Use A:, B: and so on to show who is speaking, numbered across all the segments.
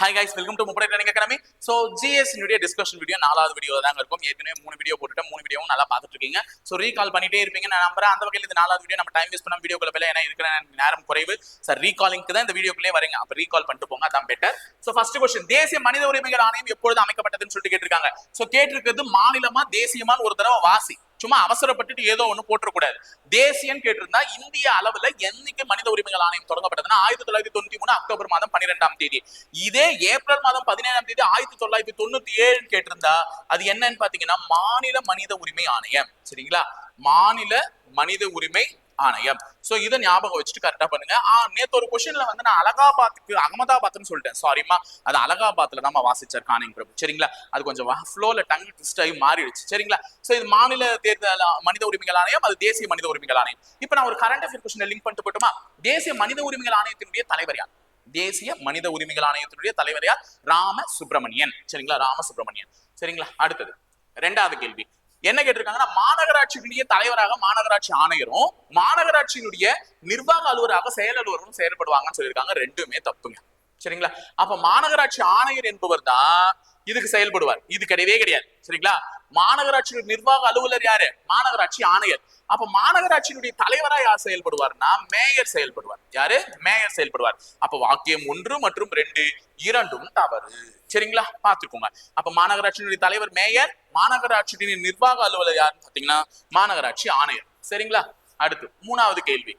A: Hi guys, welcome to Mumbai Training Academy. So GS nuடைய discussion video 4வது video தாங்க இருக்கும். ஏற்கனவே 3 வீடியோ போட்டுட்டேன். 3 வீடியோவும் நல்லா பார்த்துட்டு இருக்கீங்க. சோ ரீகால் பண்ணிட்டே இருப்பீங்க நான் நம்புறேன். அந்த வகையில் இது 4வது வீடியோ நம்ம டைம் வேஸ்ட் பண்ணாம வீடியோக்குள்ள போல ஏன்னா இருக்கிற நேரம் குறைவு. சார் ரீகாலிங்க்கு தான் இந்த வீடியோக்குள்ளே வரீங்க. அப்ப ரீகால் பண்ணிட்டு போங்க அதான் பெட்டர். சோ ஃபர்ஸ்ட் क्वेश्चन தேசிய மனித உரிமைகள் ஆணையம் எப்பொழுது அமைக்கப்பட்டதுன்னு சொல்லிட்டு கேட்டிருக்காங்க. சோ கேட்டிருக்கிறது மாநிலமா தேசியமா ஒரு தடவை வாசி. சும்மா அவசரப்பட்டுட்டு ஏதோ ஒண்ணு போட்டுறக்கூடாது. தேசியம் கேட்டிருந்தா இந்திய அளவுல என்னைக்கு மனித உரிமைகள் ஆணையம் தொடங்கப்பட்டதுன்னா 1993 அக்டோபர் மாதம் 12ஆம் தேதி. இதே ஏப்ரல் மாதம் 17ஆம் தேதி 1997 கேட்டிருந்தா அது என்னன்னு பாத்தீங்கன்னா மாநில மனித உரிமை ஆணையம். சரிங்களா, மாநில மனித உரிமை ஆணையம். சோ இதை ஞாபகம் வச்சுட்டு கரெக்டா பண்ணுங்க. நேத்து ஒரு கொஸ்டின்ல வந்து நான் அலகாபாத்துக்கு அகமதாபாத்னு சொல்லிட்டேன். சாரிமா, அது அலகாபாத்ல தான் வாசிச்சார் கானிங் பிரபு. சரிங்களா, அது கொஞ்சம் ஃப்ளோல டங் ட்விஸ்ட் ஆகி மாறிடுச்சு. சரிங்களா, சோ இது மாநில தேர்தல் மனித உரிமைகள் ஆணையம், அது தேசிய மனித உரிமைகள் ஆணையம். இப்ப நான் ஒரு கரண்ட் அஃபேர் கொஸ்டின் லிங்க் பண்ணிட்டு போட்டுமா? தேசிய மனித உரிமைகள் ஆணையத்தினுடைய தலைவர் யார்? தேசிய மனித உரிமைகள் ஆணையத்தினுடைய தலைவர் யார்? ராம சுப்பிரமணியன். சரிங்களா, ராம சுப்பிரமணியன். சரிங்களா, அடுத்தது 2வது கேள்வி என்ன கேட்டிருக்காங்கன்னா மாநகராட்சியினுடைய தலைவராக மாநகராட்சி ஆணையரும் மாநகராட்சியினுடைய நிர்வாக அலுவலராக செயல் அலுவலரும் செயல்படுவாங்கன்னு சொல்லியிருக்காங்க. ரெண்டுமே தப்புங்க. சரிங்களா, அப்ப மாநகராட்சி ஆணையர் என்பவர் தான் இதுக்கு செயல்படுவார். இது கிடையவே கிடையாது. சரிங்களா, மாநகராட்சி நிர்வாக அலுவலர் யாரு? மாநகராட்சி ஆணையர். அப்ப மாநகராட்சியினுடைய தலைவரா யார் செயல்படுவார்னா மேயர் செயல்படுவார். யாரு? மேயர் செயல்படுவார். அப்ப வாக்கியம் 1 மற்றும் 2 இரண்டும் தவறு. சரிங்களா, பாத்துக்கோங்க. அப்ப மாநகராட்சியினுடைய தலைவர் மேயர், மாநகராட்சியின் நிர்வாக அலுவலர் யாருன்னு பாத்தீங்கன்னா மாநகராட்சி ஆணையர். சரிங்களா, அடுத்து 3வது கேள்வி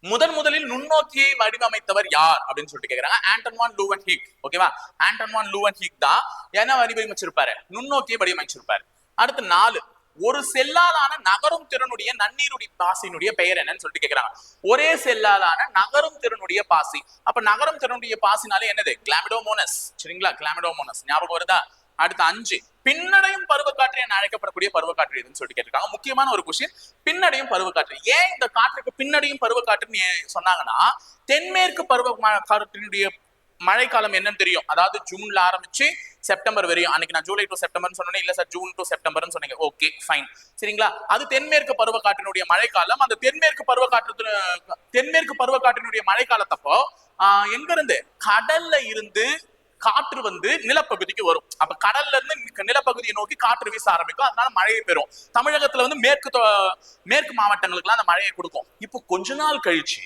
A: முதலில் நுண்ணோக்கியை வடிவமைத்தவர் யார் அப்படின்னு சொல்லிட்டு கேக்குறாங்க. ஆண்டன் வான் லூவன்ஹீக். ஓகேவா, ஆண்டன் வான் லூவன்ஹீக் தான் என்ன வடிவமைச்சிருப்பாரு? நுண்ணோக்கியை வடிவமைச்சிருப்பாரு. அடுத்து 4 ஒரு செல்லாலான நகரும் திறனுடைய நன்னீருடைய பாசியினுடைய பெயர் என்னன்னு சொல்லிட்டு கேக்குறாங்க. ஒரே செல்லாலான நகரும் திறனுடைய பாசி. அப்ப நகரும் திறனுடைய பாசினாலே என்னது? கிளாமிடோமோனஸ். சரிங்களா, கிளாமிடோமோனஸ் ஞாபகம் வருதா? அடுத்து 5 பின்னடையும் பருவக்காற்று என அழைக்கப்படக்கூடிய பருவக்காற்று எதுன்னு சொல்லிட்டு கேட்டிருக்காங்க. முக்கியமான ஒரு கொஸ்டின், பின்னடையும் பருவக்காற்று. ஏன் இந்த காற்றுக்கு பின்னடையும் பருவக்காற்றுன்னு சொன்னாங்கன்னா தென்மேற்கு பருவ காற்றினுடைய மழைக்காலம் என்னன்னு தெரியும். அதாவது ஜூன்ல ஆரம்பிச்சு செப்டம்பர் வரையும். அன்னைக்கு நான் ஜூலை டு செப்டம்பர் சொன்னேன். இல்ல சார் ஜூன் டு செப்டம்பர் சொன்னீங்க. Okay fine. சரிங்களா, அது தென்மேற்கு பருவக்காற்றினுடைய மழைக்காலம். அந்த தென்மேற்கு பருவக்காற்றினுடைய மழைக்காலத்தப்போ எங்க இருந்து? கடல்ல இருந்து காற்று வந்து நிலப்பகுதிக்கு வரும். அப்ப கடல்ல இருந்து நிலப்பகுதியை நோக்கி காற்று வீச ஆரம்பிக்கும். அதனால மழையை பெறும். தமிழகத்துல வந்து மேற்கு மாவட்டங்களுக்கு எல்லாம் அந்த மழையை கொடுக்கும். இப்போ கொஞ்ச நாள் கழிச்சு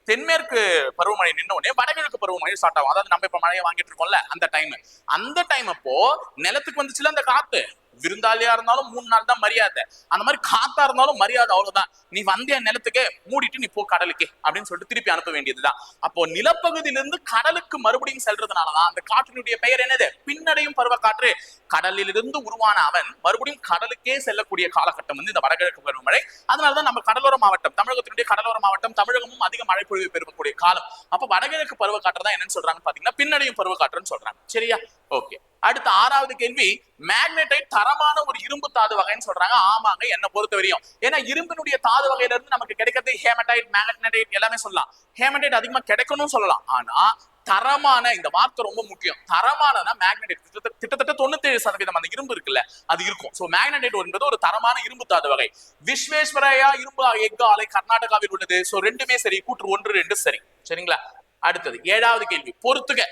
A: தென்மேற்கு பருவமழை நின்ன உடனே வடகிழக்கு பருவமழை ஸ்டார்ட் ஆகும். அதாவது நம்ம இப்ப மழையை வாங்கிட்டு இருக்கோம்ல அந்த டைம் அப்போ நிலத்துக்கு வந்துச்சுல அந்த காத்து. விருந்தாளியா இருந்தாலும் 3 நாள் தான் மரியாதை. அந்த மாதிரி காத்தா இருந்தாலும் மரியாதை அவ்வளவுதான். நீ வந்திய நிலத்துக்கு மூடிட்டு நீ போ கடலுக்கு அப்படின்னு சொல்லிட்டு திருப்பி அனுப்ப வேண்டியதுதான். அப்போ நிலப்பகுதியிலிருந்து கடலுக்கு மறுபடியும் செல்றதுனாலதான் அந்த காற்றினுடைய பெயர் என்னது? பின்னடையும் பருவக்காற்று. கடலிலிருந்து உருவான அவன் மறுபடியும் கடலுக்கே செல்லக்கூடிய காலகட்டம் வந்து இந்த வடகிழக்கு பருவமழை. அதனாலதான் நம்ம கடலோர மாவட்டம், தமிழகத்தினுடைய கடலோர மாவட்டம், தமிழகமும் அதிக மழை பொழிவு பெறக்கூடிய காலம். அப்ப வடகிழக்கு பருவக்காற்று தான் என்னன்னு சொல்றாங்க பாத்தீங்கன்னா பின்னடையும் பருவக்காற்றுன்னு சொல்றாங்க. சரியா, ஓகே. அடுத்த 6வது கேள்வி மேக்னடைட் தரமான ஒரு இரும்பு தாது வகைன்னு சொல்றாங்க. ஆமாங்க, என்ன பொறுத்த வரையும். ஏன்னா இரும்பினுடைய தாது வகையில இருந்து நமக்கு கிடைக்கிறது ஹேமடைட், மேக்னடைட் எல்லாமே சொல்லலாம். ஹேமடைட் அதிகமா கிடைக்கணும்னு சொல்லலாம். ஆனா தரமான, இந்த வார்த்தை ரொம்ப முக்கியம், தரமானனா மேக்னடைட் கிட்டத்தட்ட 97% அந்த இரும்பு இருக்குல்ல அது இருக்கும். சோ மேக்னடைட் என்பது ஒரு தரமான இரும்பு தாது வகை. விஸ்வேஸ்வரய்யா இரும்பு எஃகு ஆலை கர்நாடகாவில் உள்ளது. சோ ரெண்டுமே சரி, கூற்று 1, 2 சரி. சரிங்களா, அடுத்தது 7வது கேள்வி பொறுத்துக.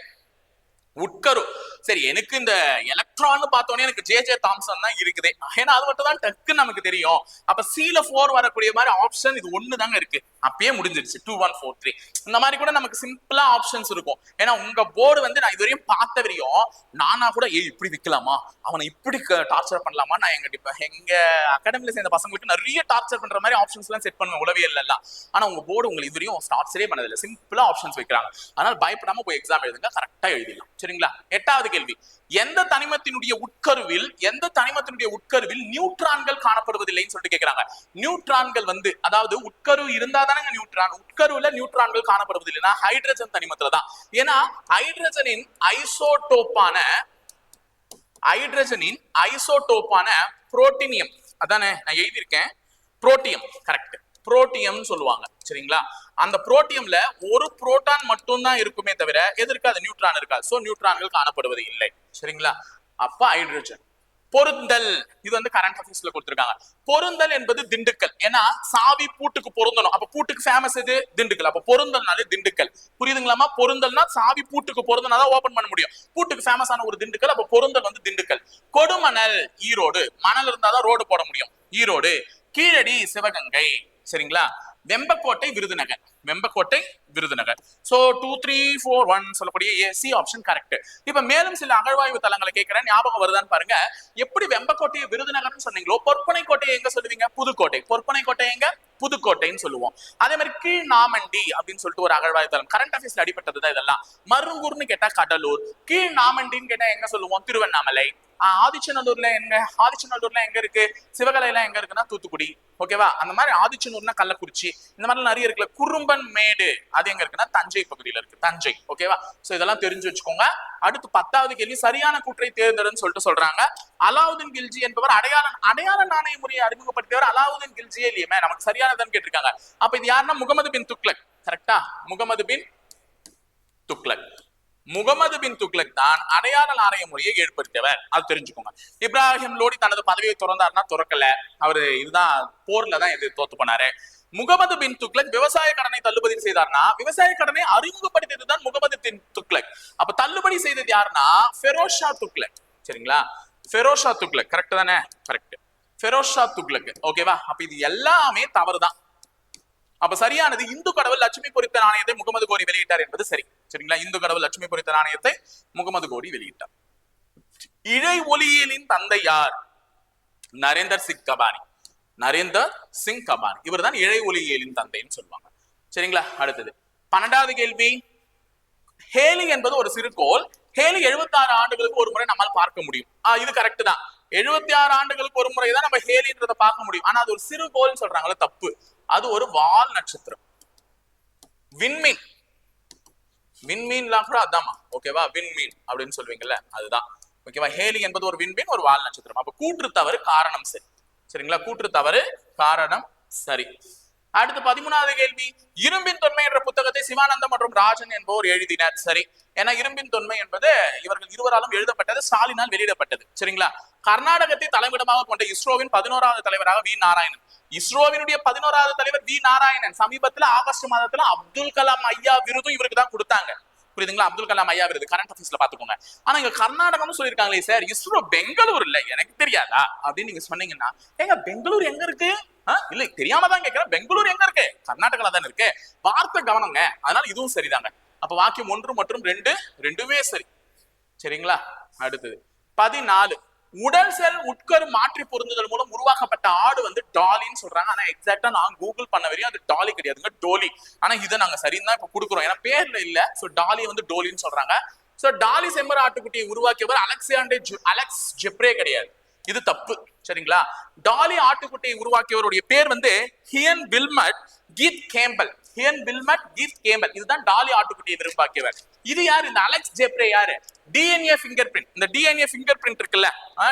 A: உட்கரு. சரி, எனக்கு இந்த எலக்ட்ரான் பார்த்தோன்னே எனக்கு ஜே தாம்சன் தான் இருக்குது. ஏன்னா அது மட்டும் தான் டக்குன்னு நமக்கு தெரியும். அப்ப C-ல 4 வரக்கூடிய மாதிரி ஆப்ஷன் இது ஒண்ணு தாங்க இருக்கு. அப்பயே முடிஞ்சிருச்சு. 2 1 4 3 இந்த மாதிரி கூட நமக்கு சிம்பிளா ஆப்ஷன்ஸ் இருக்கும். ஏன்னா உங்க போர்டு வந்து நான் இதுவரையும் பார்த்த வரையும் நானா கூட இப்படி விற்கலாமா, அவனை இப்படி டார்ச்சர் பண்ணலாமா, நான் எங்க அகாடமில சேர்ந்த பசங்களுக்கு நிறைய டார்ச்சர் பண்ற மாதிரி ஆப்ஷன்ஸ் எல்லாம் செட் பண்ணுவேன் உளவியல் எல்லாம். ஆனா உங்க போர்டு உங்களுக்கு இதுவரையும் டார்ச்சரே பண்ணதில்லை. சிம்பிளா ஆப்ஷன்ஸ் வைக்கிறாங்க. அதனால பயப்படாம போய் எக்ஸாம் எழுதுங்க, கரெக்டா எழுதிடலாம். சரிங்களா, 8வது கேள்வி எந்த தனிமத்தினுடைய உட்கருவில் நியூட்ரான்கள் காணப்படுவதில்லைன்னு சொல்லிட்டு கேக்குறாங்க. நியூட்ரான்கள் வந்து அதாவது உட்கரு இருந்தா தானங்க நியூட்ரான். உட்கருவுல நியூட்ரான்கள் காணப்படுவதில்லைன்னா ஹைட்ரஜன் தனிமத்துல தான். ஏன்னா ஹைட்ரஜனின் ஐசோடோப்பான புரோட்டீனியம், அதானே நான் எழுதியிருக்கேன், புரோட்டியம். கரெக்ட், புரோட்டியம் சொல்லுவாங்க. சரிங்களா, அந்த புரோட்டியம்ல ஒரு புரோட்டான் மட்டும் தான் இருக்குமே தவிர எது இருக்காது? நியூட்ரான் இருக்காது. சோ நியூட்ரான்கள் காணப்படுவது இல்லை. சரிங்களா, அப்ப ஹைட்ரஜன். பொருந்தல் இது வந்து கரண்ட் அஃபேர்ஸ்ல கொடுத்திருக்காங்க. பொருந்தல் என்பது திண்டுக்கல். ஏன்னா சாவி பூட்டுக்கு பொருந்தணும். அப்ப பூட்டுக்கு ஃபேமஸ் எது? திண்டுக்கல். அப்ப பொருந்தல்னாலே திண்டுக்கல். புரியுதுங்களாமா? பொருந்தல்னா சாவி பூட்டுக்கு பொருந்தனாதான் ஓபன் பண்ண முடியும். பூட்டுக்கு ஃபேமஸ் ஆன ஒரு திண்டுக்கல். அப்ப பொருந்தல் வந்து திண்டுக்கல். கொடுமணல் ஈரோடு. மணல் இருந்தாதான் ரோடு போட முடியும். ஈரோடு. கீழடி சிவகங்கை. சரிங்களா? வெம்பக்கோட்டை விருதுநகர். வெம்பக்கோட்டை விருதுநகர். சோ 2 3 4 1 சொல்லக்கூடிய சி ஆப்ஷன் கரெக்ட். இப்ப மேலும் சில அகழ்வாய்வு தளங்களை கேட்கிறேன், ஞாபகம் வருதான்னு பாருங்க. எப்படி வெம்பக்கோட்டையை விருதுநகர்னு சொன்னீங்களோ பொற்பனை கோட்டையை எங்க சொல்லுவீங்க? புதுக்கோட்டை. பொற்பனை கோட்டை எங்க? புதுக்கோட்டைன்னு சொல்லுவோம். அதே மாதிரி கீழ் நாமண்டி அப்படின்னு சொல்லிட்டு ஒரு அகழ்வாய்வு தளம் கரண்ட் அஃபேர்ஸ்ல அடிப்பட்டதுதான் இதெல்லாம். மருங்கூர்னு கேட்டா கடலூர். கீழ் நாமண்டின்னு கேட்டா எங்க சொல்லுவோம்? திருவண்ணாமலை. ஆதிச்சநல்லூர்ல எங்க இருக்கு? சிவகலையில எங்க இருக்குன்னா தூத்துக்குடி. ஓகேவா? அந்த மாதிரி ஆதிச்சநல்லூர்னா கள்ளக்குறிச்சி. இந்த மாதிரி நிறைய இருக்குல்ல. குறும்பன் மேடு அது எங்க இருக்குன்னா தஞ்சை பகுதியில இருக்கு. தஞ்சை. ஓகேவா? சோ இதெல்லாம் தெரிஞ்சு வச்சுக்கோங்க. அடுத்து 10வது கேள்வி, சரியான கூற்றை தேர்ந்தெடுன்னு சொல்லிட்டு சொல்றாங்க. அலாவுதீன் கில்ஜி என்பவர் அடையாள நாணய முறையை அறிமுகப்படுத்தியவர் அலாவுதீன் கில்ஜியே இல்லையுமே. நமக்கு சரியானதுன்னு கேட்டிருக்காங்க. அப்ப இது யாருன்னா முகமது பின் துக்ளக். கரெக்டா? முகமது பின் துக்ளக். முகமது பின் துக்ளக் தான் அடையாள நாணய முறையை ஏற்படுத்தியவர். அது தெரிஞ்சுக்கோங்க. இப்ராஹிம் லோடி தனது பதவியை துறந்தாருன்னா துறக்கல. அவரு இதுதான் போர்ல தான் இது தோத்து போனாரு. முகமது பின் துக்ளக் விவசாய கடனை தள்ளுபடி செய்தார்னா விவசாய கடனை அறிமுகப்படுத்தியதுதான் முகமது பின் துக்ளக். அப்ப தள்ளுபடி செய்தது யாருன்னா ஃபெரோஸ் ஷா துக்ளக். சரிங்களா? ஃபெரோஸ் ஷா துக்ளக். கரெக்ட் தானே? கரெக்ட். ஃபெரோஸ் ஷா துக்ளக். ஓகேவா? அப்ப இது எல்லாமே தவறுதான். அப்ப சரியானது இந்து கடவுள் லட்சுமி பொறித்த நாணயத்தை முகமது கோரி வெளியிட்டார் என்பது சரி. சரிங்களா? இந்து கடவுள் லட்சுமி பொறித்த நாணயத்தை முகமது கோரி வெளியிட்டார். இழை ஒலியியலின் தந்தை யார்? நரேந்தர் சிங் கபானி. நரேந்தர் சிங் கபானி இவர் தான் இழை ஒலியியலின் தந்தைன்னு சொல்லுவாங்க. சரிங்களா? அடுத்தது 12வது கேள்வி. ஹேலி என்பது ஒரு சிறுகோள். ஹேலி 76 ஆண்டுகளுக்கு ஒரு முறை நம்மால் பார்க்க முடியும். இது கரெக்ட் தான். 76 ஆண்டுகளுக்கு ஒரு முறை தான் நம்ம ஹேலின்றதை பார்க்க முடியும். ஆனா அது ஒரு சிறுகோள்னு சொல்றாங்களே, தப்பு. அது ஒரு வால் நட்சத்திரம். விண்மீன். விண்மீன்லாம் கூட அதாமா. ஓகேவா? விண்மீன் அப்படின்னு சொல்லுவீங்கல்ல, அதுதான். ஓகேவா? ஹேலி என்பது ஒரு விண்மீன், ஒரு வால் நட்சத்திரம். அப்ப கூற்று தவறு, காரணம் சரி. சரிங்களா? கூற்று தவறு, காரணம் சரி. அடுத்து 13வது கேள்வி. இரும்பின் தொன்மை என்ற புத்தகத்தை சிவானந்தம் மற்றும் ராஜன் என்பவர் எழுதினர். சரி. ஏன்னா இரும்பின் தொன்மை என்பது இவர்கள் இருவராலும் எழுதப்பட்டது, ஸ்டாலினால் வெளியிடப்பட்டது. சரிங்களா? கர்நாடகத்தை தலைமையிடமாக கொண்ட இஸ்ரோவின் 11வது தலைவராக வி நாராயணன். இஸ்ரோவினுடைய 11வது தலைவர் வி நாராயணன் சமீபத்துல ஆகஸ்ட் மாதத்துல அப்துல் கலாம் ஐயா விருதும் இவருக்கு தான் கொடுத்தாங்க. புரியுதுங்களா? அப்துல் கலாம் ஐயா விருது கரண்ட் அஃபேர்ஸ்ல பாத்துக்கோங்க. ஆனா இங்க கர்நாடகம்னு சொல்லிருக்காங்களே சார், இஸ்ரோ பெங்களூர் இல்ல, எனக்கு தெரியாதா அப்படின்னு நீங்க சொன்னீங்கன்னா, எங்க பெங்களூர் எங்க இருக்கு? இல்ல தெரியாம தான் கேட்கிறேன். பெங்களூர் எங்க இருக்கு? கர்நாடகால தானே இருக்கு. வார்த்தை கவனங்க. அதனால இதுவும் சரிதாங்க. அப்ப வாக்கியம் 1 மற்றும் 2 ரெண்டுமே சரி. சரிங்களா? அடுத்தது 14. உடல் செல் உட்கரு மாற்றி பொருந்துதல் மூலம் உருவாக்கப்பட்ட ஆடு வந்து டாலின்னு சொல்றாங்க. ஆனா எக்ஸாக்டா நான் கூகுள் பண்ண வரையும் அது டாலி கிடையாதுங்க, டோலி. ஆனா இதை நாங்க சரின்னு தான் இப்ப கொடுக்குறோம். ஏன்னா பேர்ல இல்ல. சோ டாலி வந்து டோலின்னு சொல்றாங்க. சோ டாலி செம்மர் ஆட்டுக்குட்டியை உருவாக்கியவர் அலெக்ஸ் ஜெப்ரே கிடையாது. இது தப்பு. சரிங்களா? டாலி ஆட்டுக்குட்டியை உருவாக்கியவருடைய பேர் வந்து Ian Wilmut Keith Campbell. Ian Wilmut Keith Campbell. இதுதான் டாலி ஆட்டுக்குட்டியை உருவாக்கியவர். இது யார்? இந்த அலெக்ஸ் ஜெப்ரே யாரு? DNA fingerprint. இந்த டிஎன்ஏ ஃபிங்கர் பிரிண்ட் இருக்குல்ல,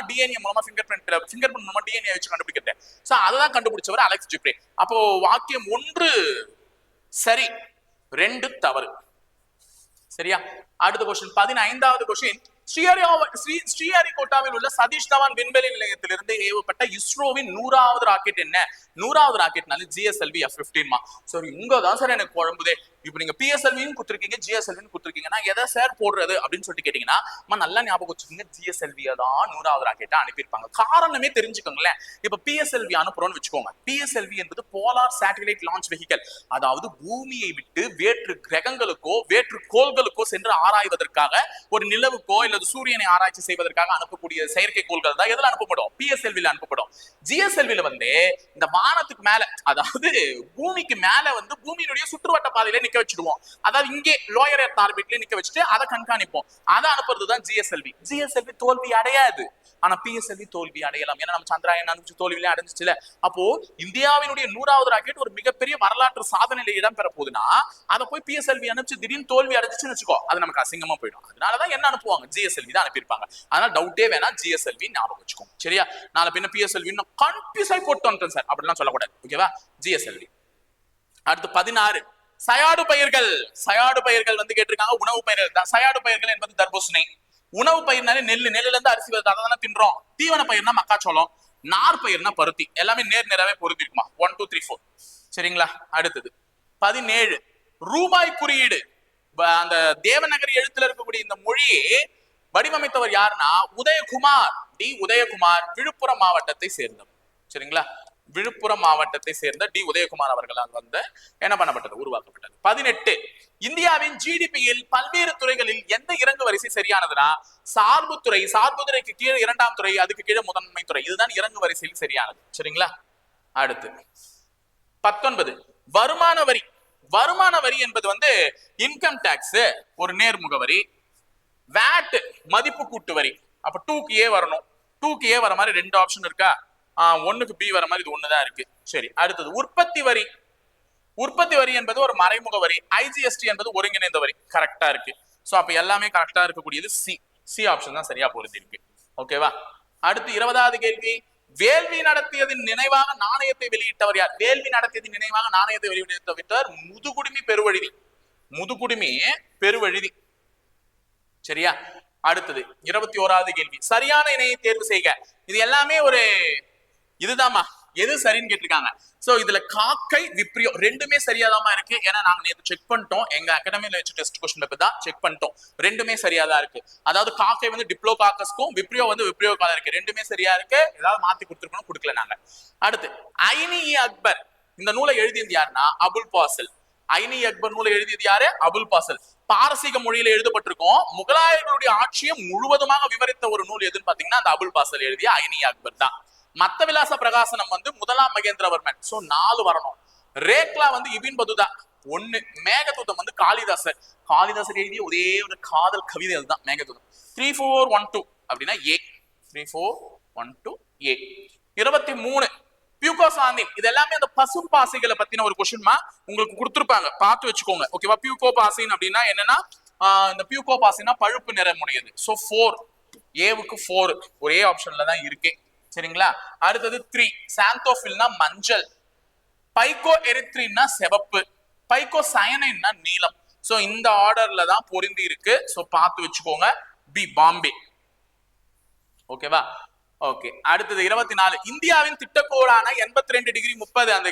A: டிஎன்ஏ மூலமா ஃபிங்கர் பிரிண்ட் மூலமா டிஎன்ஏ வச்சு கண்டுபிடிக்கிறது. சோ அததான் கண்டுபிடிச்சவர் அலெக்ஸ் ஜெப்ரே. அப்போ வாக்கியம் 1 சரி, 2 தவறு. சரியா? அடுத்த கொஸ்டின் 15வது கொஸ்டின். ஸ்ரீஹரிகோட்டாவில் உள்ள சதீஷ் தவான் விண்வெளி நிலையத்திலிருந்து ஏவப்பட்ட இஸ்ரோவின் 100வது ராக்கெட் என்ன? 100வது ராக்கெட்னால ஜிஎஸ்எல்வி F-15 சார். இங்க தான் சார் எனக்கு குழம்புதே. இப்ப நீங்க பிஎஸ்எல்வியும் கொடுத்துருக்கீங்க, ஜிஎஸ்எல்வியும் கொடுத்துருக்கீங்க. நான் எதை சார் போடுறது அப்படின்னு சொல்லிட்டு கேட்டீங்கன்னா, நல்லா ஞாபகம் வச்சுக்கோங்க, ஜிஎஸ்எல்வியை தான் 100வது ராக்கெட்டா அனுப்பியிருப்பாங்க. காரணமே தெரிஞ்சுக்கோங்களேன். இப்ப பிஎஸ்எல்வி அனுப்புறோம்னு வச்சுக்கோங்க. பிஎஸ்எல்வி என்பது போலார் சேட்டலைட் லான்ச் வெஹிக்கல். அதாவது பூமியை விட்டு வேற்று கிரகங்களுக்கோ வேற்று கோள்களுக்கோ சென்று ஆராய்வதற்காக, ஒரு நிலவுக்கோ இல்லது சூரியனை ஆராய்ச்சி செய்வதற்காக அனுப்பக்கூடிய செயற்கைக்கோள்கள் தான் எதுல அனுப்பப்படும்? பிஎஸ்எல்வில அனுப்பப்படும். ஜிஎஸ்எல்வில வந்து இந்த வானத்துக்கு மேல, அதாவது பூமிக்கு மேல வந்து பூமியினுடைய சுற்றுவட்ட பாதையில நிக்க வச்சிடுவோம். அதாவது இங்கே லோயர் எர்த் ஆர்பிட்ல நிக்க வச்சுட்டு அதை கண்காணிப்போம். அதை அனுப்புறதுதான் ஜிஎஸ்எல்வி. ஜிஎஸ்எல்வி தோல்வி அடையாது. ஆனா பிஎஸ்எல்வி தோல்வி அடையலாம். ஏன்னா நம்ம சந்திராயன் அனுப்பிச்சு தோல்வியில அடைஞ்சிச்சுல. அப்போ இந்தியாவினுடைய 100வது ராக்கெட் ஒரு மிகப்பெரிய வரலாற்று சாதனையில இடம்பெற போகுதுன்னா, அதை போய் பிஎஸ்எல்வி அனுப்பிச்சு திடீர்னு தோல்வி அடைஞ்சிச்சுன்னு வச்சுக்கோ, அது நமக்கு அசிங்கமா போயிடும். அதனாலதான் என்ன அனுப்புவாங்க? ஜிஎஸ்எல்வி தான் அனுப்பியிருப்பாங்க. அதனால டவுட்டே வேணா, ஜிஎஸ்எல்வி ஞாபகம் வச்சுக்கோங்க. சரியா? நாளை பின்ன பிஎஸ்எல்வி கன்ஃபியூஸ் ஆகி போட்டு வந்துட்டேன் சார் அப்படிலாம் சொல்லக்கூடாது. ஓகேவா? ஜிஎஸ்எல்வி. அடுத்து 16. சயாடு பயிர்கள். சயாடு பயிர்கள் வந்து கேட்டிருக்காங்க. உணவு பயிர்கள் தான். சயாடு பயிர்கள் என்பது தர்பூசணி. உணவு பயிர்னாலே நெல்லுல இருந்து அரிசி வருது, அதை தானே தின்றோம். தீவன பயிர்னா மக்காச்சோளம், நார் பயிர்னா பருத்தி. எல்லாமே நேராவே பொருத்தி இருக்குமா. 1 2 3 4. சரிங்களா. அடுத்தது 17 ரூபாய் குறியீடு. அந்த தேவநகரி எழுத்துல இருக்கக்கூடிய இந்த மொழியை வடிவமைத்தவர் யாருன்னா உதயகுமார். டி உதயகுமார் விழுப்புரம் மாவட்டத்தை சேர்ந்தவர். சரிங்களா. விழுப்புரம் மாவட்டத்தை சேர்ந்த டி உதயகுமார் அவர்களால் வந்து என்ன பண்ணப்பட்டது, உருவாக்கப்பட்டது. 18 இந்தியாவின் ஜிடிபியில் பல்வேறு துறைகளில் எந்த இறங்கு வரிசை சரியானதுன்னா சார்புத்துறை. சார்புத்துறைக்கு கீழே இரண்டாம் துறை, அதுக்கு கீழே முதன்மை துறை. இதுதான் இறங்கு வரிசையில் சரியானது. சரிங்களா. அடுத்து 19 வருமான வரி. வருமான வரி என்பது வந்து இன்கம் டாக்ஸ், ஒரு நேர்முக வரி. வேட் மதிப்பு கூட்டு வரி. அப்ப 2க்கு ஏ வரணும். 2க்கு ஏ வர மாதிரி 2 ஆப்ஷன் இருக்கா. 1க்கு பி வர மாதிரி இது 1 தான் இருக்கு. சரி. அடுத்தது உற்பத்தி வரி. உற்பத்தி வரி என்பது ஒரு மறைமுக வரி. ஐஜிஎஸ்டி என்பது ஒருங்கிணைந்த வரி. கரெக்டா இருக்கு. சோ அப்ப எல்லாமே கரெக்டா இருக்கக்கூடியது சி. சி ஆப்ஷன் தான் சரியா பொருந்தி இருக்கு. ஓகேவா. அடுத்து 20வது கேள்வி. வேள்வி நடத்தியதின் நினைவாக நாணயத்தை வெளியிட்டவர் யார்? வேள்வி நடத்தியதின் நினைவாக நாணயத்தை வெளியிட்டவர் முதுகுடுமி பெருவழுதி. முதுகுடுமி பெருவழுதி. சரியா. அடுத்தது 21வது கேள்வி. சரியான இணையை தேர்வு செய்க. இது எல்லாமே ஒரு இதுதாமா. எது சரின்னு கேட்டிருக்காங்க. சோ இதுல காக்கை விப்ரியோ ரெண்டுமே சரியாதாமா இருக்கு. ஏன்னா நாங்க நேற்று செக் பண்ணிட்டோம், எங்க அகாடமில வச்சு டெஸ்ட் கொஸ்டின் பேப்பர் தான் செக் பண்ணிட்டோம். ரெண்டுமே சரியாதான் இருக்கு. அதாவது காக்கை வந்து டிப்ளோகாக்கஸ்க்கும் விப்ரியோ வந்து விப்ரியோ கால இருக்கு. ரெண்டுமே சரியா இருக்கு. ஏதாவது மாத்தி கொடுத்துருக்கணும், கொடுக்கல நாங்க. அடுத்து ஐனி அக்பர். இந்த நூலை எழுதியது யாருன்னா அபுல் பாசில். ஐனி அக்பர் நூலை எழுதியது யாரு? அபுல் பாசில். பாரசீக மொழியில எழுதப்பட்டிருக்கும். முகலாயர்களுடைய ஆட்சியை முழுவதுமாக விவரித்த ஒரு நூல் எதுன்னு பாத்தீங்கன்னா அந்த அபுல் பாசில் எழுதிய ஐனி அக்பர் தான். மத்த விலாச பிரகாசனம் வந்து முதலாம் மகேந்திரவர்மன். சோ 4 வரணும். ரேக்லா வந்து இபின் பதுதா 1. மேகதூதம் வந்து காளிதாசர். காளிதாசர் எழுதிய ஒரே ஒரு காதல் கவிதை அதுதான் மேகதூதம். 3 4 1 2 அப்படின்னா ஏ. 3 4 1 2 ஏ. 23 பியூகோசாந்தின். இது எல்லாமே அந்த பசும் பாசைகளை பத்தின ஒரு கொஸ்டின்மா உங்களுக்கு கொடுத்துருப்பாங்க, பார்த்து வச்சுக்கோங்க. ஓகேவா. பியூகோ பாசின் அப்படின்னா என்னன்னா இந்த பியூகோ பாசினா பழுப்பு நிறமுடையது. சோ 4 ஏவுக்கு 4 ஒரே ஆப்ஷன்ல தான் இருக்கு. சரிங்களா. அடுத்தது 3 சாந்தோஃபில்னா மஞ்சள். பைகோ எரித்ரின்னா சிவப்பு. பைகோ சயனைன்னா நீலம். சோ இந்த ஆர்டர்ல தான் பொருந்தி இருக்கு. சோ பார்த்து வச்சுக்கோங்க. பி பாம்பே. ஓகேவா. ஓகே. அடுத்தது 24 இந்தியாவின் திட்டக்கோடான 82 டிகிரி 30 அந்த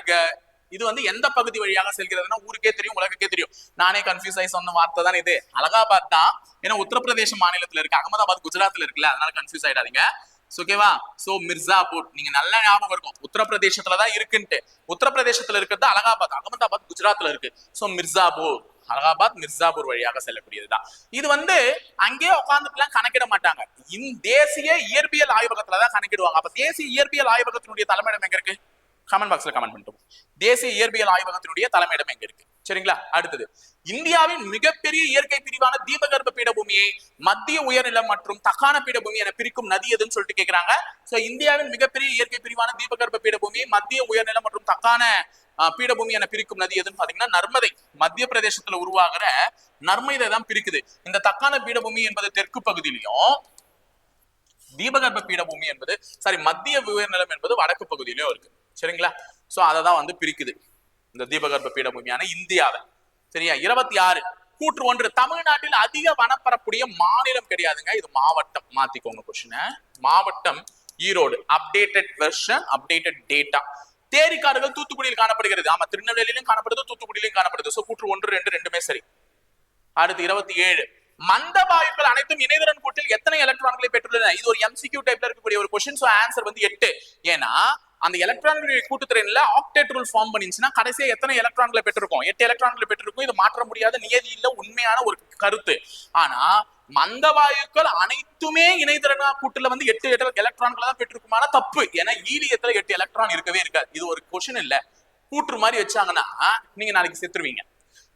A: இது வந்து எந்த பகுதி வழியாக செல்கிறதுன்னா ஊருக்கே தெரியும், உலகக்கே தெரியும். நானே கன்ஃபியூஸ் ஆகி சொன்ன வார்த்தை தான் இது. அலகாபாத் தான். ஏன்னா உத்தரப்பிரதேச மாநிலத்துல இருக்கு. அகமதாபாத் குஜராத்ல இருக்குல்ல, அதனால கன்ஃபியூஸ் ஆயிடாதீங்க. ஓகேவா. சோ மிர்சாபூர் நீங்க நல்ல ஞாபகம் இருக்கும். உத்தரப்பிரதேசத்துல தான் இருக்குன்ட்டு. உத்தரப்பிரதேசத்துல இருக்கிறது அலகாபாத். அகமதாபாத் குஜராத்ல இருக்கு. சோ மிர்சாபூர். அலகாபாத் மிர்சாபூர் வழியாக செல்லக்கூடியதுதான். இது வந்து அங்கேயே உட்காந்துட்டுலாம் கணக்கிட மாட்டாங்க. தேசிய இயற்பியல் ஆய்வகத்துலதான் கணக்கிடுவாங்க. அப்ப தேசிய இயற்பியல் ஆய்வகத்தினுடைய தலைமையிடம் எங்க இருக்கு? கமெண்ட் பாக்ஸ்ல கமெண்ட் பண்ணிட்டு. தேசிய இயற்பியல் ஆய்வகத்தினுடைய தலைமையிடம் எங்க இருக்கு? சரிங்களா. அடுத்தது இந்தியாவின் மிகப்பெரிய இயற்கை பிரிவான தீபகற்ப பீடபூமியை மத்திய உயர்நிலம் மற்றும் தக்கான பீடபூமி என பிரிக்கும் நதி எதுன்னு சொல்லிட்டு கேட்கிறாங்க. சோ இந்தியாவின் மிகப்பெரிய இயற்கை பிரிவான தீபகற்ப பீடபூமியை மத்திய உயர்நிலம் மற்றும் தக்கான பீடபூமி என பிரிக்கும் நதி எதுன்னு பாத்தீங்கன்னா நர்மதை. மத்திய பிரதேசத்துல உருவாகிற நர்மதை தான் பிரிக்குது. இந்த தக்கான பீடபூமி என்பது தெற்கு பகுதியிலையும், தீபகற்ப பீடபூமி என்பது மத்திய உயர்நிலம் என்பது வடக்கு பகுதியிலும் இருக்கு. சரிங்களா. சோ அததான் வந்து பிரிக்குது இந்த தீபகற்ப பீடபூமியான இந்தியாவை. சரியா. 26 கூற்று 1 தமிழ்நாட்டில் அதிக வனப்பரப்புடைய மாநிலம் கிடையாதுங்க, இது மாவட்டம். மாத்திக்கோங்க கொஸ்டின். மாவட்டம் Erode. Updated version, updated data. தேரிக்காடுகள் தூத்துக்குடியில் காணப்படுகிறது. ஆமா, திருநெல்வேலியிலும் காணப்படுது, தூத்துக்குடியிலும் காணப்படுது. சோ கூற்று 1 2 ரெண்டுமே சரி. அடுத்து 27 மந்த வாயுக்கள் அனைத்தும் இணைதிறன் கூட்டில் எத்தனை எலக்ட்ரான்களை பெற்றுள்ளன? இது ஒரு எம்சிக்யூ டைப்ல இருக்கக்கூடிய ஒரு கொஸ்டின். சோ ஆன்சர் வந்து 8. ஏன்னா அந்த எலக்ட்ரான்களுடைய கூட்டுத்திறன்ல ஆக்டேட் ரூல் ஃபார்ம் பண்ணிச்சுன்னா கடைசியா எத்தனை எலக்ட்ரான்களை பெற்றிருக்கும்? 8 எலக்ட்ரான்களை பெற்றிருக்கும். இது மாற்ற முடியாத நியதியில உண்மையான ஒரு கருத்து. ஆனா மந்த வாயுக்கள் அனைத்துமே இணைதிறனா கூட்டுல வந்து 8 எலக்ட்ரான்களை தான் பெற்றிருக்குமான தப்பு. ஏன்னா ஈலியத்துல 8 எலக்ட்ரான் இருக்கவே இருக்காது. இது ஒரு கொஸ்டின் இல்ல. கூற்று மாதிரி வச்சாங்கன்னா நீங்க நாளைக்கு செத்துருவீங்க.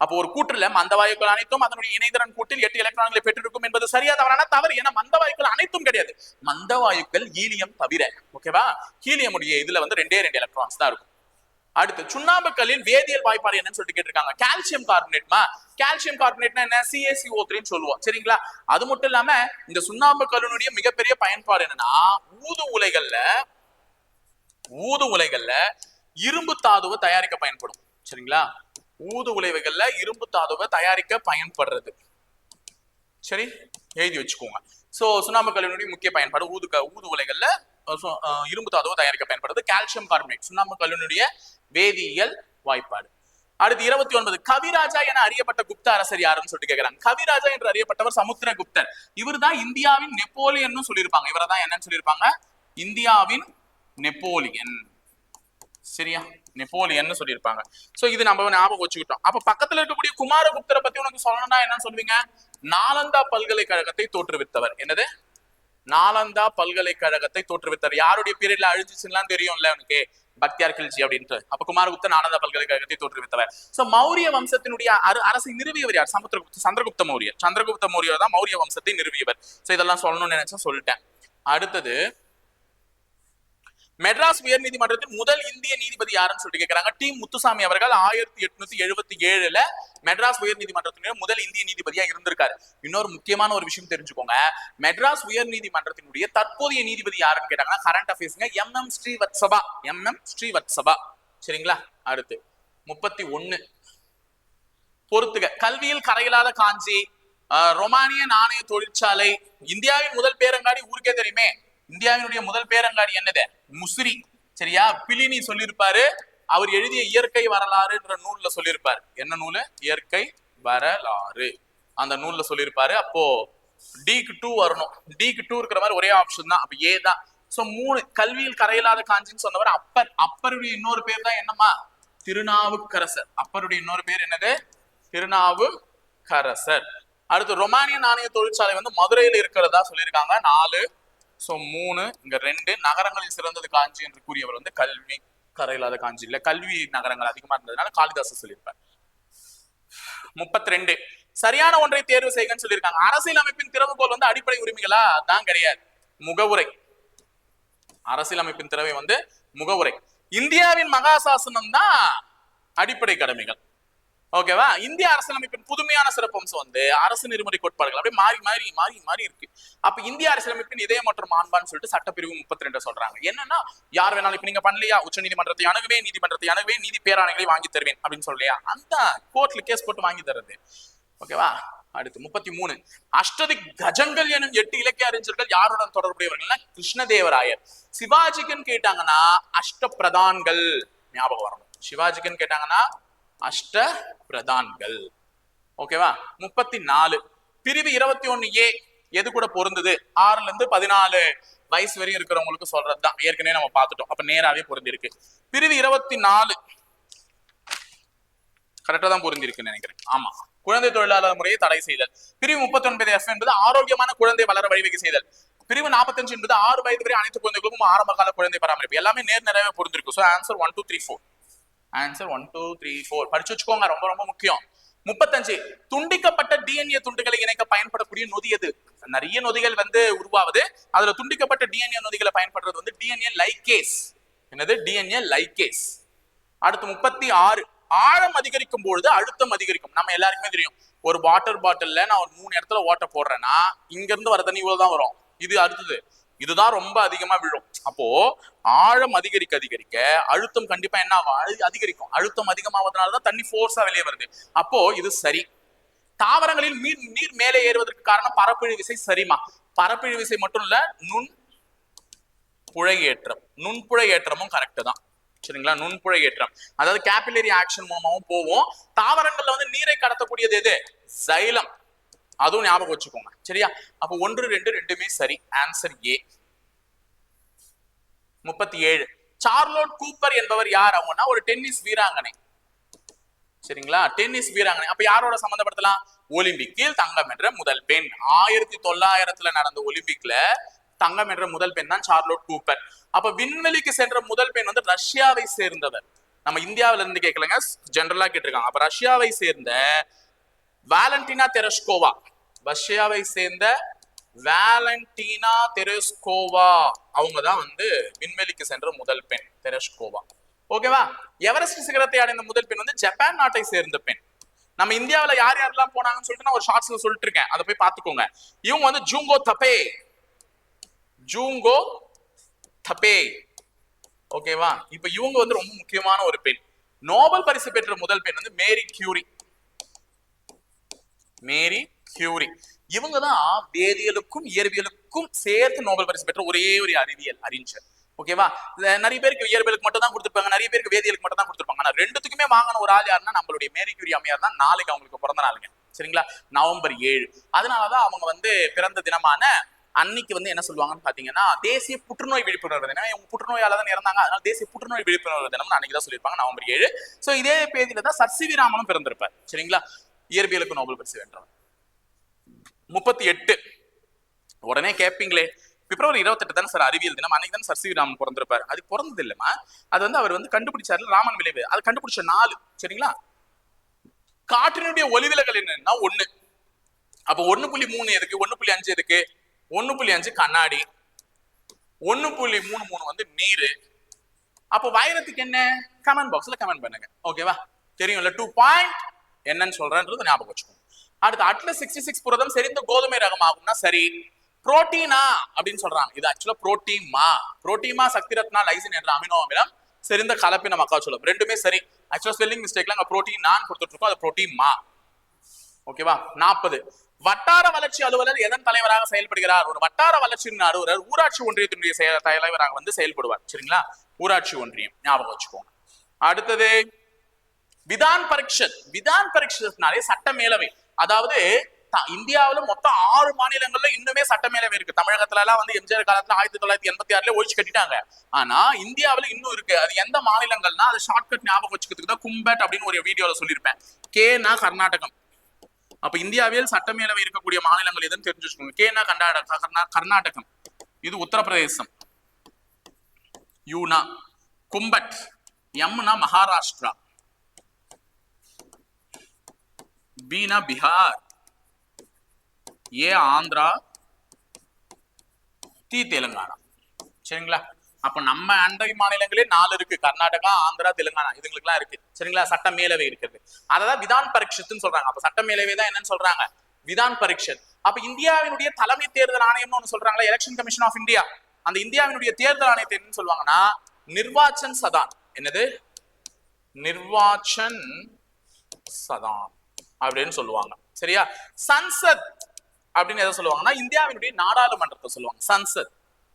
A: அப்போ ஒரு கூற்றுல மந்த வாயுக்கள் அனைத்தும் அதனுடைய இணைதிறன் கூட்டில் 8 எலக்ட்ரான்களை பெற்றிருக்கும் என்பது சரியா தவறான? தவறு. ஏன்னா மந்த வாயுக்கள் அனைத்தும் கிடையாது. மந்த வாயுக்கள் ஹீலியம் தவிர. ஓகேவா. ஹீலியம் உடைய இதுல வந்து 2 எலக்ட்ரான்ஸ் தான் இருக்கும். அடுத்து சுண்ணாம்புக்கல்லின் வேதியியல் வாய்ப்பாடு என்னன்னு சொல்லிட்டு கேட்டிருக்காங்க. கால்சியம் கார்பனேட்மா. கால்சியம் கார்பனேட்னா என்ன? CaCO3 சொல்லுவோம். சரிங்களா. அது மட்டும் இல்லாம இந்த சுண்ணாம்பு கல்லினுடைய மிகப்பெரிய பயன்பாடு என்னன்னா ஊது உலைகள்ல இரும்பு தாதுவை தயாரிக்க பயன்படும். சரிங்களா. ஊது உலைகள்ல இரும்பு தாதுவை தயாரிக்க பயன்படுறது. சரி. எழுதி வச்சுக்கோங்க. சோ சுண்ணாம்பு கல்லினுடைய முக்கிய பயன்பாடு ஊது உலைகள்ல இரும்பு தாதுவை தயாரிக்க பயன்படுது. கால்சியம் கார்பனேட் சுண்ணாம்பு கல்லினுடைய வேதியியல் வாய்ப்பாடு. அடுத்து 29 கவிராஜா என அறியப்பட்ட குப்த அரசர் யாருன்னு சொல்லிட்டு கேட்கிறாங்க. கவிராஜா என்று அறியப்பட்டவர் சமுத்திரகுப்தர். இவர் தான் இந்தியாவின் நெப்போலியன் சொல்லியிருப்பாங்க. இவரை தான் என்னன்னு சொல்லியிருப்பாங்க? இந்தியாவின் நெப்போலியன். சரியா, நெப்போலியன் சொல்லியிருப்பாங்க. சோ இது நம்ம ஞாபகம் வச்சுக்கிட்டோம். அப்ப பக்கத்துல இருக்கக்கூடிய குமாரகுப்தரை பத்தி உனக்கு சொல்லணும்னா என்னன்னு சொல்லுவீங்க? நாலந்தா பல்கலைக்கழகத்தை தோற்றுவித்தவர். என்னது? நாலந்தா பல்கலைக்கழகத்தை தோற்றுவித்தவர். யாருடைய பீரியட்ல அழிஞ்சிச்சுன்னா தெரியும்ல உனக்கு, பக்தியார் கில்ஜி அப்படின்ட்டு. அப்ப குமாரகுப்தர் நாலந்தா பல்கலைக்கழகத்தை தோற்றுவித்தவர். சோ மௌரிய வம்சத்தினுடைய அரசை நிறுவியவர் யார்? சந்திரகுப்த மௌரியர். சந்திரகுப்த மௌரியர் தான் மௌரிய வம்சத்தை நிறுவியவர். சோ இதெல்லாம் சொல்லணும்னு நினைச்சா சொல்லிட்டேன். அடுத்தது மெட்ராஸ் உயர் நீதிமன்றத்தின் முதல் இந்திய நீதிபதி யாருன்னு சொல்லிட்டு கேட்கிறாங்க. டி முத்துசாமி அவர்கள் 1877 மெட்ராஸ் உயர் நீதிமன்றத்தினுடைய முதல் இந்திய நீதிபதியா இருந்திருக்காரு. இன்னொரு முக்கியமான ஒரு விஷயம் தெரிஞ்சுக்கோங்க. மெட்ராஸ் உயர் நீதிமன்றத்தினுடைய தற்போதைய நீதிபதி யாருன்னு கேட்டாங்கன்னா கரண்ட் அஃபேர்ஸ்ங்க MM ஸ்ரீவத்சபா. MM ஸ்ரீவத்சபா. சரிங்களா? அடுத்து 31 பொறுத்துக. கல்வியில் கரையில்லாத காஞ்சி, ரொமானிய நாணய தொழிற்சாலை, இந்தியாவின் முதல் பேரங்காடி ஊருக்கே தெரியுமே. இந்தியாவினுடைய முதல் பேரங்காடி என்னது? முசிறி. சரியா? பிலினி சொல்லியிருப்பாரு. அவர் எழுதிய இயற்கை வரலாறுன்ற நூல்ல சொல்லியிருப்பாரு. என்ன நூலு? இயற்கை வரலாறு. அந்த நூல்ல சொல்லியிருப்பாரு. அப்போ டிக்கு 2 வரணும். டிக்கு 2 இருக்கிற மாதிரி ஒரே ஆப்ஷன் தான். அப்ப ஏ தான். சோ 3 கல்வியில் கரையில்லாத காஞ்சின்னு சொன்னவர் அப்பர். அப்பருடைய இன்னொரு பேர் தான் என்னமா? திருநாவுக்கரசர். அப்பருடைய இன்னொரு பேர் என்னது? திருநாவுக்கரசர். அடுத்து ரொமானிய நாணய தொழிற்சாலை வந்து மதுரையில் இருக்கிறதா சொல்லியிருக்காங்க. 4. சோ 3 இங்க 2. நகரங்களில் சிறந்தது காஞ்சி என்று கூறியவர் வந்து கல்வி கரையில்லாத காஞ்சி இல்ல, கல்வி நகரங்கள் அதிகமா இருந்ததுனால காளிதாசர் சொல்லியிருப்பார். 32 சரியான ஒன்றை தேர்வு செய்யன்னு சொல்லியிருக்காங்க. அரசியல் அமைப்பின் திறவுகோல் வந்து அடிப்படை உரிமைகளா? தான் கிடையாது, முகவுரை. அரசியல் அமைப்பின் திறவை வந்து முகவுரை. இந்தியாவின் மகாசாசனம் தான் அடிப்படை கடமைகள். ஓகேவா? இந்திய அரசியலமைப்பின் புதுமையான சிறப்பம்சம் வந்து அரசு நெறிமுறை கோட்பாடுகள் அப்படியே மாறி மாறி மாறி மாறி இருக்கு. அப்ப இந்திய அரசியலமைப்பின் இதயம் மற்றும் மாண்பான்னு சொல்லிட்டு சட்டப்பிரிவு 32 சொல்றாங்க. என்னன்னா யார் வேணாலும் இப்ப நீங்க பண்ணலையா, உச்ச நீதிமன்றத்தை அணுகுவேன், நீதிமன்றத்தை அணுகுவேன், நீதி பேராணைகளை வாங்கி தருவேன் அப்படின்னு சொல்லியா, அந்த கோர்ட்ல கேஸ் போட்டு வாங்கி தருது. ஓகேவா? அடுத்து 33 அஷ்டதிக் கஜங்கள் எனும் 8 இலக்கிய அறிஞர்கள் யாருடன் தொடர்புடையவர்கள்னா கிருஷ்ணதேவராயர். சிவாஜிக்குன்னு கேட்டாங்கன்னா அஷ்ட பிரதான்கள் ஞாபகம் வரணும். சிவாஜிக்குன்னு கேட்டாங்கன்னா அஷ்ட பிரதான்கள். ஓகேவா? 34 பிரிவு 21A எது கூட பொருந்தது? 6ல இருந்து 14 வயசு வரையும் இருக்கிறவங்களுக்கு சொல்றதுதான். ஏற்கனவே நம்ம பார்த்துட்டோம். அப்ப நேராவே பொருந்திருக்கு. பிரிவு 24 கரெக்டா தான் பொருந்திருக்குன்னு நினைக்கிறேன். ஆமா, குழந்தை தொழிலாளர் முறையை தடை செய்தல். பிரிவு 39F என்பது ஆரோக்கியமான குழந்தை வளர வழிவகை செய்தல். பிரிவு 45 என்பது 6 வயது வரை அனைத்து குழந்தைகளுக்கும் ஆரம்ப கால குழந்தை பராமரிப்பு. எல்லாமே நிறையவே பொருந்திருக்கு. So answer 1 2 3 4. ஆன்சர் 1 2 3 4 படிச்சு வச்சுக்கோங்க, ரொம்ப ரொம்ப முக்கியம். 35 துண்டிக்கப்பட்ட DNA துண்டுகளை இணைக்க பயன்படக்கூடிய நொதி எது? நிறைய நொதிகள் வந்து உருவாவது. அதுல துண்டிக்கப்பட்ட DNA நொதிகளை பயன்படுறது வந்து DNA லைகேஸ். என்னது? DNA ligase. அடுத்து 36 ஆழம் அதிகரிக்கும் பொழுது அழுத்தம் அதிகரிக்கும். நம்ம எல்லாருக்குமே தெரியும். ஒரு வாட்டர் பாட்டில்ல நான் ஒரு 3 இடத்துல ஓட்ட போடுறேன்னா இங்க இருந்து வர தண்ணி இவ்வளவுதான் வரும். இது அடுத்தது இதுதான் ரொம்ப அதிகமா விழும். அப்போ ஆழம் அதிகரிக்க அதிகரிக்க அழுத்தம் கண்டிப்பா என்ன அதிகரிக்கும். அழுத்தம் அதிகமாவதனாலதான் தண்ணி ஃபோர்ஸா வெளியே வருது. அப்போ இது சரி. தாவரங்களில் நீர் மேலே ஏறுவதற்கு காரணம் பரப்பிழு விசை. சரிமா, பரப்பிழு விசை மட்டும் இல்ல, நுண்புழை ஏற்றம். நுண்புழை ஏற்றமும் கரெக்ட் தான். சரிங்களா? நுண்புழை ஏற்றம் அதாவது கேபிலரி ஆக்ஷன் மூலமாவும் போவோம். தாவரங்கள்ல வந்து நீரை கடத்தக்கூடியது எது? சைலம். அதுவும் ஞாபகம் வச்சுக்கோங்க. சரியா? அப்ப 1 2 ரெண்டுமே சரி. Answer A. 37 சார்லோட் கூப்பர் என்பவர் யார்? அவங்கன்னா ஒரு டென்னிஸ் வீராங்கனை. சரிங்களா? டென்னிஸ் வீராங்கனை. அப்ப யாரோட சம்பந்தப்படுத்தலாம்? ஒலிம்பிக்கில் தங்கம் என்ற முதல் பெண். 1900 நடந்த ஒலிம்பிக்ல தங்கம் என்ற முதல் பெண் தான் சார்லோட் கூப்பர். அப்ப விண்வெளிக்கு சென்ற முதல் பெண் வந்து ரஷ்யாவை சேர்ந்தவர். நம்ம இந்தியாவில இருந்து கேட்கலங்க, ஜெனரலா கேட்டிருக்காங்க. அப்ப ரஷ்யாவை சேர்ந்த வாலண்டினா தெரஸ்கோவா. ரஷ்யாவை சேர்ந்த வாலண்டினா தெரஸ்கோவா அவங்கதான் வந்து விண்வெளிக்கு சென்ற முதல் பெண், தெரஸ்கோவா. ஓகேவா? எவரெஸ்ட் சிகரத்தை அடைந்த முதல் பெண் வந்து ஜப்பான் நாட்டை சேர்ந்த பெண். நம்ம இந்தியாவில யார் யாரெல்லாம் போனாங்கன்னு சொல்லிட்டு நான் ஒரு ஷார்ட்ஸ்ல சொல்லிட்டு இருக்கேன், அதை போய் பாத்துக்கோங்க. இவங்க வந்து ஜூங்கோ தபே. ஜூங்கோ தபே. ஓகேவா? இப்ப இவங்க வந்து ரொம்ப முக்கியமான ஒரு பெண். நோபல் பரிசு பெற்ற முதல் பெண் வந்து மேரி கியூரி. Marie Curie. இவங்க தான் வேதியியலுக்கும் இயற்பியலுக்கும் சேர்த்து நோபல் பரிசு பெற்ற ஒரே ஒரு அறிவியல் அறிஞர். ஓகேவா? நிறைய பேருக்கு இயற்பியலுக்கு மட்டும் தான் கொடுத்துருப்பாங்க, நிறைய பேருக்கு வேதியியலுக்கு மட்டும் தான் கொடுத்துருப்பாங்க. ஆனா ரெண்டுத்துக்குமே வாங்கின ஒரு ஆள் யாருன்னா நம்மளுடைய மேரி கியூரி அம்மையார் தான். நாளைக்கு அவங்களுக்கு பிறந்த நாளுங்க. சரிங்களா? நவம்பர் 7. அதனாலதான் அவங்க வந்து பிறந்த தினமான அன்னைக்கு வந்து என்ன சொல்லுவாங்கன்னு பாத்தீங்கன்னா தேசிய புற்றுநோய் விழிப்புணர்வு தினம். இவங்க புற்றுநோயால தான் இறந்தாங்க, அதனால தேசிய புற்றுநோய் விழிப்புணர்வு தினம் அன்னைக்கு தான் சொல்லியிருப்பாங்க, நவம்பர் 7. சோ இதே தேதியில தான் சர் சி வி ராமனும் பிறந்திருப்பார். சரிங்களா? இயற்பியலுக்கு நோபல் பரிசு வென்றவர். 38. உடனே கேட்பீங்களே, பிப்ரவரி 28 தானே சார் அறிவியல் தினம், அன்னைக்கு தான் சர் சி வி ராமன் பிறந்திருப்பாரு. அது பிறந்தது இல்லமா, அது வந்து அவர் வந்து கண்டுபிடிச்சாரு ராமன் விளைவு. அது கண்டுபிடிச்ச நாள். சரிங்களா? காற்றினுடைய ஒளிவிலகல் என்னன்னா 1. அப்ப 1.3 எதுக்கு, 1.5 எதுக்கு, 1.5 கண்ணாடி, 1.33 வந்து நீரு. அப்போ வைரத்துக்கு என்ன? கமெண்ட் பாக்ஸ்ல கமெண்ட் பண்ணுங்க. ஓகேவா? தெரியும்ல 2 பாயிண்ட் என்னன்னு சொல்றேன்றது ஞாபகம் வச்சுக்கோங்க. அடுத்து அட்லஸ் 66 புரதம் செறிந்த கோதுமை ரகம் ஆகும்னா சரி. புரோட்டீனா அப்படின்னு சொல்றாங்க. இது ஆக்சுவலா புரோட்டீமா. புரோட்டீமா சக்தி ரத்னா லைசின் என்ற அமினோ அமிலம் செறிந்த கலப்பின மக்காச்சோளம். ரெண்டுமே சரி. ஆக்சுவலா ஸ்பெல்லிங் மிஸ்டேக்ல அங்க புரோட்டீன் நான் கொடுத்துட்டு இருக்கோம், அது புரோட்டீமா. ஓகேவா? 40. வட்டார வளர்ச்சி அலுவலர் எதன் தலைவராக செயல்படுகிறார்? ஒரு வட்டார வளர்ச்சி அலுவலர் ஊராட்சி ஒன்றியத்தினுடைய தலைவராக வந்து செயல்படுவார். சரிங்களா? ஊராட்சி ஒன்றியம் ஞாபகம் வச்சுக்கோங்க. அடுத்தது விதான் பரிஷத். விதான் பரிஷத்னாலே சட்டமேலவை. அதாவது இந்தியாவில மொத்தம் 6 மாநிலங்கள்ல இன்னுமே சட்டமேலவை இருக்கு. தமிழகத்துல எல்லாம் வந்து எம்ஜிஆர் காலத்துல 1986 ஒழிச்சு கட்டிட்டாங்க. ஆனா இந்தியாவில இன்னும் இருக்கு. அது எந்த மாநிலங்கள்னா அது ஷார்ட்கட் ஞாபகம் வச்சுக்கிறதுக்கு தான் கும்பட் அப்படின்னு ஒரு வீடியோல சொல்லியிருப்பேன். கேனா கர்நாடகம். அப்ப இந்தியாவில் சட்டமேலவை இருக்கக்கூடிய மாநிலங்கள் எதுன்னு தெரிஞ்சு வச்சுக்கோங்க. கேனா கர்நாடகம், இது உத்தரப்பிரதேசம், யூனா கும்பட், எம்னா மகாராஷ்டிரா, பீனா பீகார், ஏ ஆந்திரா, டி தெலுங்கானா. சரிங்களா? அப்ப நம்ம அண்டை மாநிலங்களே 4 இருக்கு. கர்நாடகா, ஆந்திரா, தெலுங்கானா இதுங்களுக்கு எல்லாம் இருக்கு. சரிங்களா? சட்ட மேலவை இருக்குது. அததான் விதான் பரிஷத்துன்னு சொல்றாங்க. அப்ப சட்ட மேலவை தான் என்னன்னு சொல்றாங்க? விதான் பரிஷத். அப்ப இந்தியாவினுடைய தலைமை தேர்தல் ஆணையம்னு ஒண்ணு சொல்றாங்களா, எலெக்ஷன் கமிஷன் ஆஃப் இந்தியா. அந்த இந்தியாவினுடைய தேர்தல் ஆணையத்தை என்னன்னு சொல்லுவாங்கன்னா நிர்வாச்சன் சதான். என்னது? நிர்வாச்சன் சதான் அப்படின்னு சொல்லுவாங்க. சரியா? சன்சத் அப்படின்னு எதை சொல்லுவாங்கன்னா இந்தியாவினுடைய நாடாளுமன்றத்தை சொல்லுவாங்க, சன்சத்.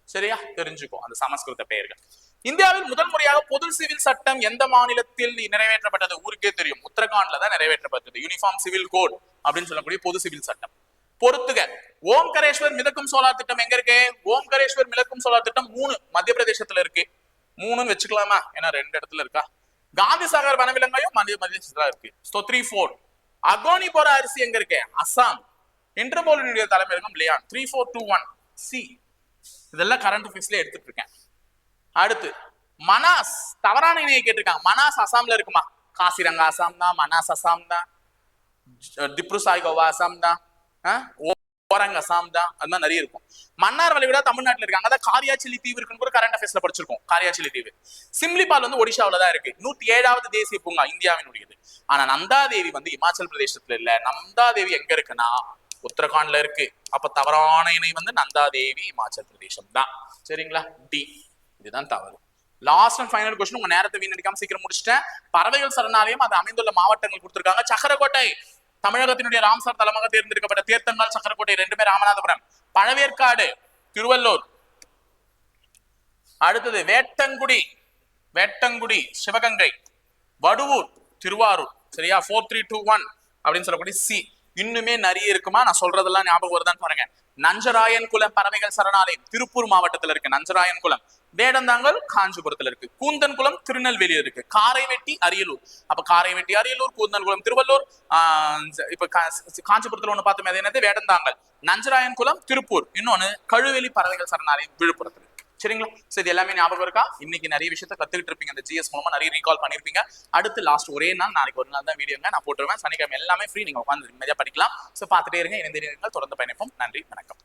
A: சரியா? தெரிஞ்சுக்கோ அந்த சமஸ்கிருத பெயர்கள். இந்தியாவில் முதல் முறையாக பொது சிவில் சட்டம் எந்த மாநிலத்தில் நிறைவேற்றப்பட்டது? ஊருக்கே தெரியும், உத்தரகாண்ட்ல தான் நிறைவேற்றப்பட்டது. யூனிஃபார்ம் சிவில் கோட் அப்படின்னு சொல்லக்கூடிய பொது சிவில் சட்டம். பொறுத்துக. ஓம்கரேஸ்வர் மிதக்கும் சோலார் திட்டம் எங்க இருக்கு? ஓம்கரேஸ்வர் மிதக்கும் சோலார் திட்டம் 3 மத்திய பிரதேசத்துல இருக்கு. 3ன்னு வச்சுக்கலாமா? ஏன்னா 2 இடத்துல இருக்கா. காந்தி சாகர் வனவிலங்கையும் மத்திய பிரதேசத்துல இருக்கு. 3-4. அகோனி போற அரிசி எங்க இருக்கு? அசாம். இன்டர்போலினுடைய தலைமையகம் லியான். 3421 சி. இதெல்லாம் கரண்ட் அஃபேர்ஸ்ல எடுத்துட்டு இருக்கேன். அடுத்து மனாஸ். தவறான இணையை கேட்டிருக்காங்க. மனாஸ் அசாம்ல இருக்குமா? காசிரங்கா அசாம் தான், மனாஸ் அசாம் தான், திப்ருசாய் கோவா அசாம் தான், ஓரங் அசாம் தான். அது மாதிரி நிறைய இருக்கும். மன்னார் வளைகுடா தமிழ்நாட்டில் இருக்காங்க. அதான் காரியாச்சிலி தீவு இருக்குன்னு கூட கரண்ட் அஃபேர்ஸ்ல படிச்சிருக்கோம். காரியாச்சிலி தீவு. சிம்லிபால் வந்து ஒடிஷாவில தான் இருக்கு. 107வது தேசிய பூங்கா இந்தியாவினுடையது. ஆனா நந்தாதேவி வந்து இமாச்சல் பிரதேசத்துல இல்ல. நந்தாதேவி எங்க இருக்குன்னா உத்தரகாண்ட்ல இருக்கு. அப்ப தவறான இணை வந்து நந்தாதேவி இமாச்சல் பிரதேசம் தான். சரிங்களா? டி. இதுதான் தவறு. Last and final question. உங்க நேரத்தை வீணடிக்காம சீக்கிரம் முடிச்சிட்டேன். பறவைகள் சரணாலயம் அது அமைந்துள்ள மாவட்டங்கள் கொடுத்திருக்காங்க. சக்கரக்கோட்டை தமிழகத்தினுடைய ராம்சார் தலமாக தேர்ந்தெடுக்கப்பட்ட தேர்த்தங்கால் சக்கரக்கோட்டை ரெண்டுமே ராமநாதபுரம். பழவேற்காடு திருவள்ளூர். அடுத்தது வேட்டங்குடி, வேட்டங்குடி சிவகங்கை. வடுவூர் திருவாரூர். சரியா? 4321 அப்படின்னு சொல்லக்கூடிய சி. இன்னுமே நிறைய இருக்குமா? நான் சொல்றதெல்லாம் ஞாபகம் வருதான்னு பாருங்க. நஞ்சராயன் குளம் பறவைகள் சரணாலயம் திருப்பூர் மாவட்டத்துல இருக்கு. நஞ்சராயன் குளம். வேடந்தாங்கல் காஞ்சிபுரத்துல இருக்கு. கூந்தன் குளம் திருநெல்வேலியில இருக்கு. காரைவெட்டி அரியலூர். அப்ப காரைவெட்டி அரியலூர், கூந்தன் குளம் திருவள்ளூர். இப்ப காஞ்சிபுரத்துல ஒண்ணு பார்த்தோம், அது என்னது? வேடந்தாங்கல். நஞ்சராயன் குளம் திருப்பூர். இன்னொன்னு கழுவெளி பறவைகள் சரணாலயம் விழுப்புரத்துல. சரிங்களா? சரி, எல்லாமே ஞாபகம் இருக்கா? இன்னைக்கு நிறைய விஷயத்த கத்துக்கிட்டு இருப்பீங்க. அந்த ஜிஎஸ் மூலமா நிறைய ரீகால் பண்ணிருப்பீங்க. அடுத்து லாஸ்ட் ஒரே நாள், நாளைக்கு ஒரு நாள் தான் வீடியோங்க நான் போட்டுருவேன். சனிக்கிழமை எல்லாமே ஃப்ரீ, நீங்க உட்காந்து நிம்மதியா படிக்கலாம். சோ பாத்துட்டே இருங்க, இணைந்திருங்கள், தொடர்ந்து பயணிப்போம். நன்றி, வணக்கம்.